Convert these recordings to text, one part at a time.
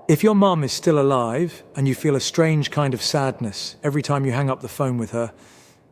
If your mum is still alive and you feel a strange kind of sadness every time you hang up the phone with her,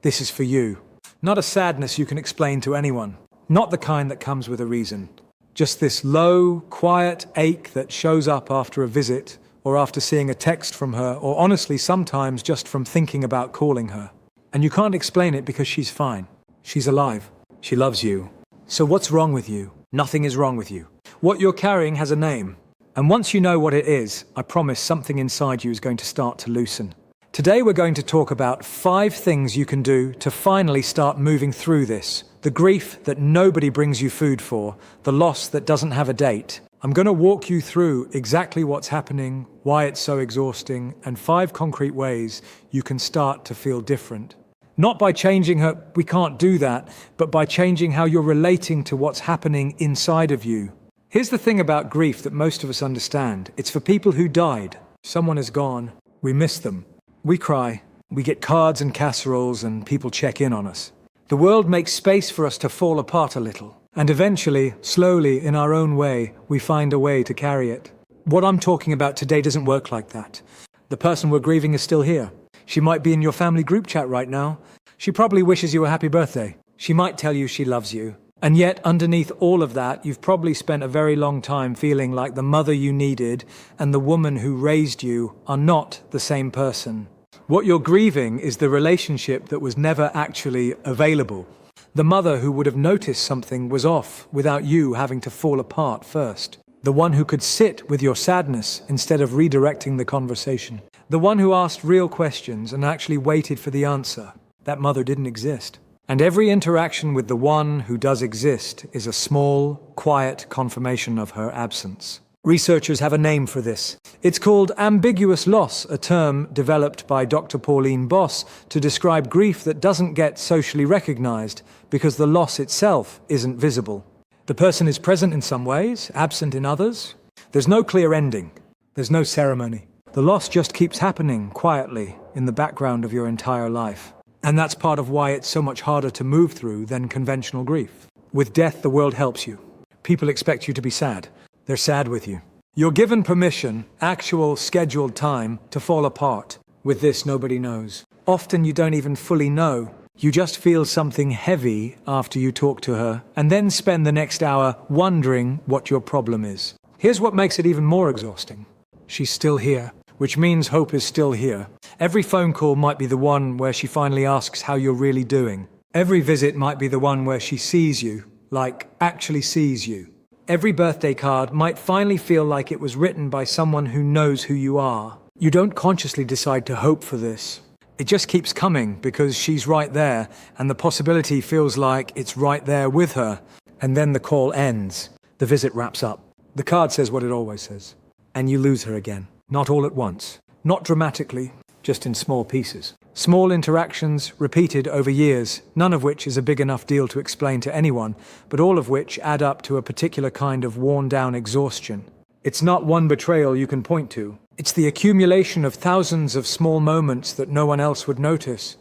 this is for you. Not a sadness you can explain to anyone. Not the kind that comes with a reason. Just this low, quiet ache that shows up after a visit or after seeing a text from her, or honestly sometimes just from thinking about calling her. And you can't explain it because she's fine. She's alive. She loves you. So what's wrong with you? Nothing is wrong with you. What you're carrying has a name. And once you know what it is, I promise something inside you is going to start to loosen. Today we're going to talk about 5 things you can do to finally start moving through this. The grief that nobody brings you food for, the loss that doesn't have a date. I'm going to walk you through exactly what's happening, why it's so exhausting, and 5 concrete ways you can start to feel different. Not by changing her, we can't do that, but by changing how you're relating to what's happening inside of you. Here's the thing about grief that most of us understand. It's for people who died. Someone is gone. We miss them. We cry. We get cards and casseroles and people check in on us. The world makes space for us to fall apart a little. And eventually, slowly, in our own way, we find a way to carry it. What I'm talking about today doesn't work like that. The person we're grieving is still here. She might be in your family group chat right now. She probably wishes you a happy birthday. She might tell you she loves you. And yet, underneath all of that, you've probably spent a very long time feeling like the mother you needed and the woman who raised you are not the same person. What you're grieving is the relationship that was never actually available. The mother who would have noticed something was off without you having to fall apart first. The one who could sit with your sadness instead of redirecting the conversation. The one who asked real questions and actually waited for the answer. That mother didn't exist. And every interaction with the one who does exist is a small, quiet confirmation of her absence. Researchers have a name for this. It's called ambiguous loss, a term developed by Dr. Pauline Boss to describe grief that doesn't get socially recognized because the loss itself isn't visible. The person is present in some ways, absent in others. There's no clear ending. There's no ceremony. The loss just keeps happening quietly in the background of your entire life. And that's part of why it's so much harder to move through than conventional grief. With death, the world helps you. People expect you to be sad. They're sad with you. You're given permission, actual scheduled time, to fall apart. With this, nobody knows. Often you don't even fully know. You just feel something heavy after you talk to her, and then spend the next hour wondering what your problem is. Here's what makes it even more exhausting. She's still here, which means hope is still here. Every phone call might be the one where she finally asks how you're really doing. Every visit might be the one where she sees you, like actually sees you. Every birthday card might finally feel like it was written by someone who knows who you are. You don't consciously decide to hope for this. It just keeps coming because she's right there, and the possibility feels like it's right there with her. And then the call ends. The visit wraps up. The card says what it always says. And you lose her again. Not all at once. Not dramatically. Just in small pieces. Small interactions repeated over years, none of which is a big enough deal to explain to anyone, but all of which add up to a particular kind of worn-down exhaustion. It's not one betrayal you can point to. It's the accumulation of thousands of small moments that no one else would notice,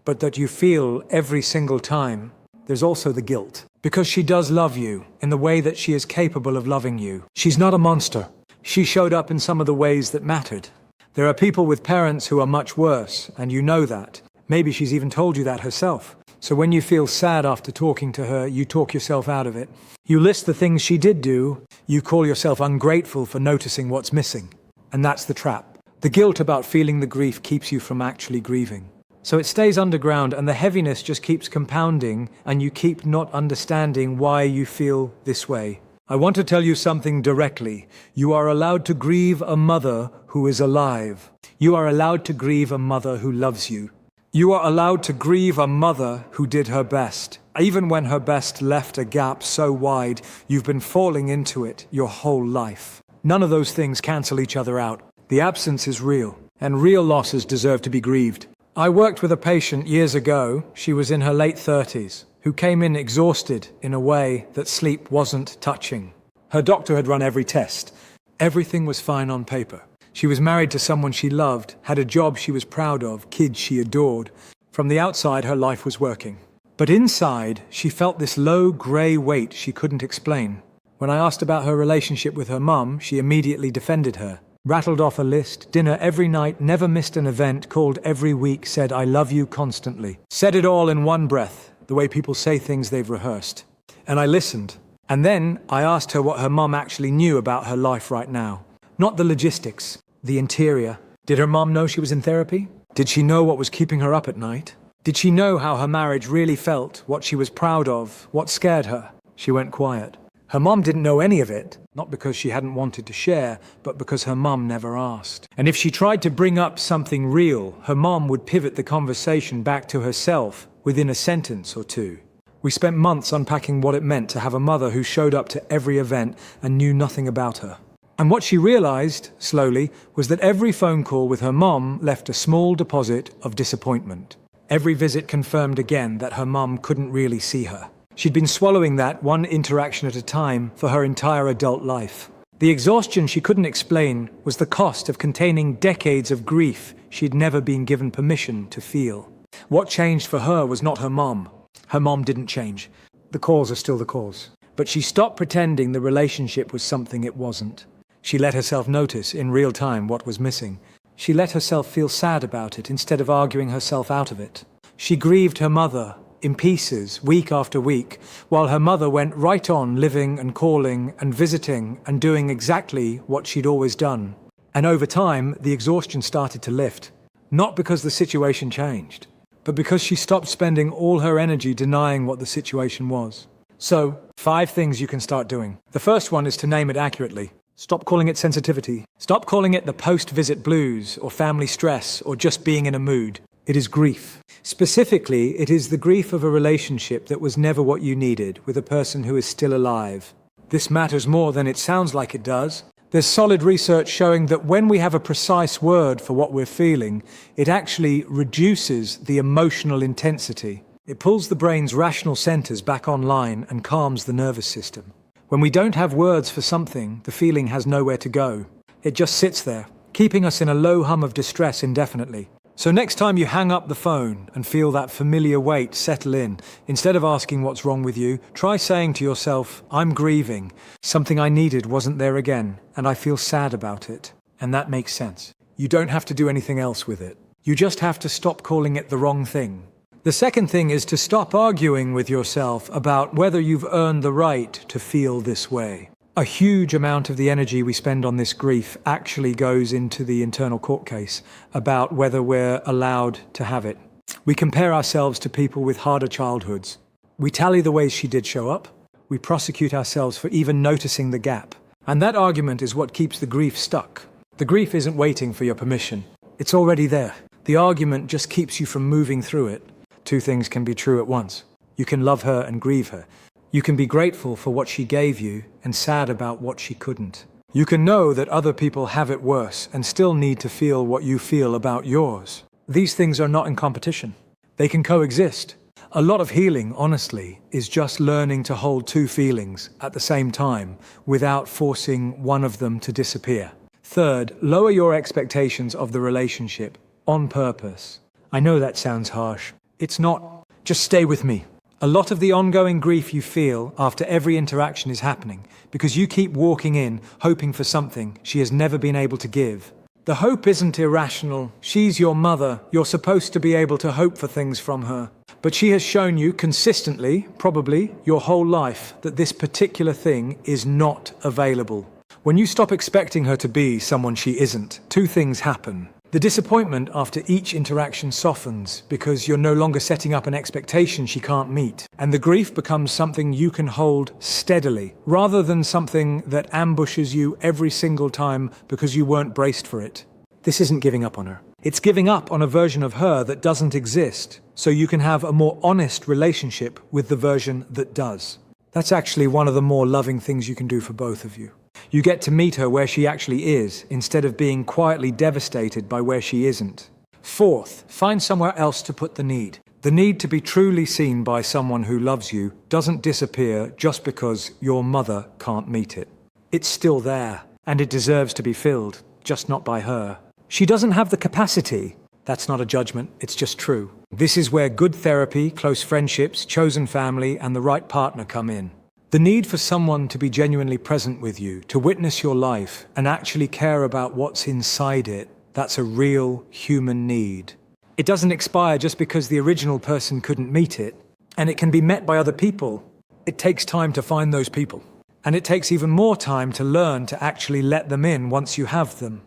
but that you feel every single time. There's also the guilt. Because she does love you in the way that she is capable of loving you. She's not a monster. She showed up in some of the ways that mattered. There are people with parents who are much worse, and you know that. Maybe she's even told you that herself. So when you feel sad after talking to her, you talk yourself out of it. You list the things she did do. You call yourself ungrateful for noticing what's missing. And that's the trap. The guilt about feeling the grief keeps you from actually grieving. So it stays underground, and the heaviness just keeps compounding, and you keep not understanding why you feel this way. I want to tell you something directly. You are allowed to grieve a mother who is alive. You are allowed to grieve a mother who loves you. You are allowed to grieve a mother who did her best. Even when her best left a gap so wide, you've been falling into it your whole life. None of those things cancel each other out. The absence is real, and real losses deserve to be grieved. I worked with a patient years ago. She was in her late 30s. Who came in exhausted in a way that sleep wasn't touching. Her doctor had run every test. Everything was fine on paper. She was married to someone she loved, had a job she was proud of, kids she adored. From the outside, her life was working. But inside, she felt this low, grey weight she couldn't explain. When I asked about her relationship with her mum, she immediately defended her. Rattled off a list, dinner every night, never missed an event, called every week, said I love you constantly. Said it all in one breath, the way people say things they've rehearsed. And I listened. And then I asked her what her mum actually knew about her life right now. Not the logistics, the interior. Did her mum know she was in therapy? Did she know what was keeping her up at night? Did she know how her marriage really felt, what she was proud of, what scared her? She went quiet. Her mum didn't know any of it, not because she hadn't wanted to share, but because her mum never asked. And if she tried to bring up something real, her mum would pivot the conversation back to herself within a sentence or two. We spent months unpacking what it meant to have a mother who showed up to every event and knew nothing about her. And what she realized, slowly, was that every phone call with her mum left a small deposit of disappointment. Every visit confirmed again that her mum couldn't really see her. She'd been swallowing that one interaction at a time for her entire adult life. The exhaustion she couldn't explain was the cost of containing decades of grief she'd never been given permission to feel. What changed for her was not her mum. Her mom didn't change. The calls are still the calls. But she stopped pretending the relationship was something it wasn't. She let herself notice in real time what was missing. She let herself feel sad about it instead of arguing herself out of it. She grieved her mother in pieces, week after week, while her mother went right on living and calling and visiting and doing exactly what she'd always done. And over time, the exhaustion started to lift. Not because the situation changed, but because she stopped spending all her energy denying what the situation was. So, 5 things you can start doing. The first one is to name it accurately. Stop calling it sensitivity. Stop calling it the post-visit blues or family stress or just being in a mood. It is grief. Specifically, it is the grief of a relationship that was never what you needed with a person who is still alive. This matters more than it sounds like it does. There's solid research showing that when we have a precise word for what we're feeling, it actually reduces the emotional intensity. It pulls the brain's rational centers back online and calms the nervous system. When we don't have words for something, the feeling has nowhere to go. It just sits there, keeping us in a low hum of distress indefinitely. So next time you hang up the phone and feel that familiar weight settle in, instead of asking what's wrong with you, try saying to yourself, I'm grieving. Something I needed wasn't there again, and I feel sad about it. And that makes sense. You don't have to do anything else with it. You just have to stop calling it the wrong thing. The second thing is to stop arguing with yourself about whether you've earned the right to feel this way. A huge amount of the energy we spend on this grief actually goes into the internal court case about whether we're allowed to have it. We compare ourselves to people with harder childhoods. We tally the ways she did show up. We prosecute ourselves for even noticing the gap. And that argument is what keeps the grief stuck. The grief isn't waiting for your permission. It's already there. The argument just keeps you from moving through it. 2 things can be true at once. You can love her and grieve her. You can be grateful for what she gave you and sad about what she couldn't. You can know that other people have it worse and still need to feel what you feel about yours. These things are not in competition. They can coexist. A lot of healing, honestly, is just learning to hold 2 feelings at the same time without forcing one of them to disappear. Third, lower your expectations of the relationship on purpose. I know that sounds harsh. It's not. Just stay with me. A lot of the ongoing grief you feel after every interaction is happening because you keep walking in hoping for something she has never been able to give. The hope isn't irrational. She's your mother. You're supposed to be able to hope for things from her. But she has shown you consistently, probably your whole life, that this particular thing is not available. When you stop expecting her to be someone she isn't, 2 things happen. The disappointment after each interaction softens because you're no longer setting up an expectation she can't meet. And the grief becomes something you can hold steadily, rather than something that ambushes you every single time because you weren't braced for it. This isn't giving up on her. It's giving up on a version of her that doesn't exist, so you can have a more honest relationship with the version that does. That's actually one of the more loving things you can do for both of you. You get to meet her where she actually is, instead of being quietly devastated by where she isn't. Fourth, find somewhere else to put the need. The need to be truly seen by someone who loves you doesn't disappear just because your mother can't meet it. It's still there, and it deserves to be filled, just not by her. She doesn't have the capacity. That's not a judgment, it's just true. This is where good therapy, close friendships, chosen family, and the right partner come in. The need for someone to be genuinely present with you, to witness your life, and actually care about what's inside it, that's a real human need. It doesn't expire just because the original person couldn't meet it, and it can be met by other people. It takes time to find those people. And it takes even more time to learn to actually let them in once you have them.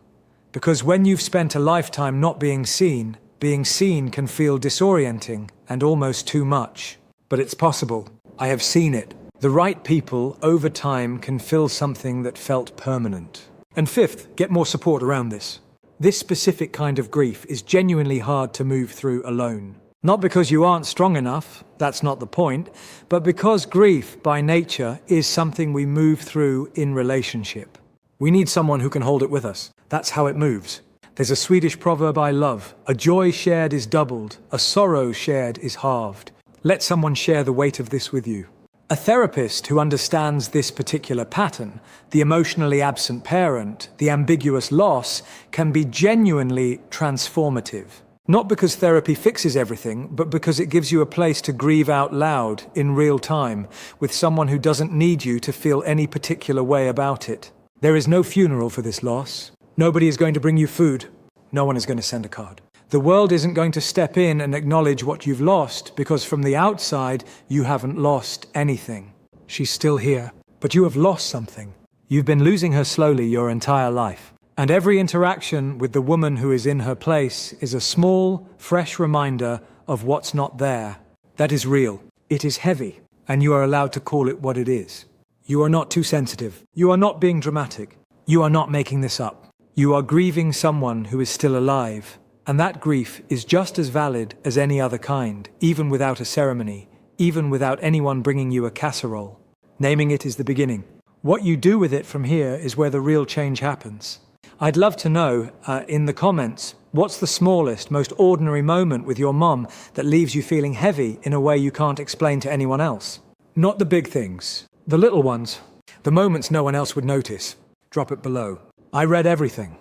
Because when you've spent a lifetime not being seen can feel disorienting and almost too much. But it's possible. I have seen it. The right people, over time, can fill something that felt permanent. And fifth, get more support around this. This specific kind of grief is genuinely hard to move through alone. Not because you aren't strong enough, that's not the point, but because grief, by nature, is something we move through in relationship. We need someone who can hold it with us. That's how it moves. There's a Swedish proverb I love: a joy shared is doubled, a sorrow shared is halved. Let someone share the weight of this with you. A therapist who understands this particular pattern, the emotionally absent parent, the ambiguous loss, can be genuinely transformative. Not because therapy fixes everything, but because it gives you a place to grieve out loud in real time with someone who doesn't need you to feel any particular way about it. There is no funeral for this loss. Nobody is going to bring you food. No one is going to send a card. The world isn't going to step in and acknowledge what you've lost, because from the outside, you haven't lost anything. She's still here, but you have lost something. You've been losing her slowly your entire life. And every interaction with the woman who is in her place is a small, fresh reminder of what's not there. That is real. It is heavy, and you are allowed to call it what it is. You are not too sensitive. You are not being dramatic. You are not making this up. You are grieving someone who is still alive. And that grief is just as valid as any other kind, even without a ceremony, even without anyone bringing you a casserole. Naming it is the beginning. What you do with it from here is where the real change happens. I'd love to know, in the comments, what's the smallest, most ordinary moment with your mom that leaves you feeling heavy in a way you can't explain to anyone else? Not the big things, the little ones, the moments no one else would notice. Drop it below. I read everything.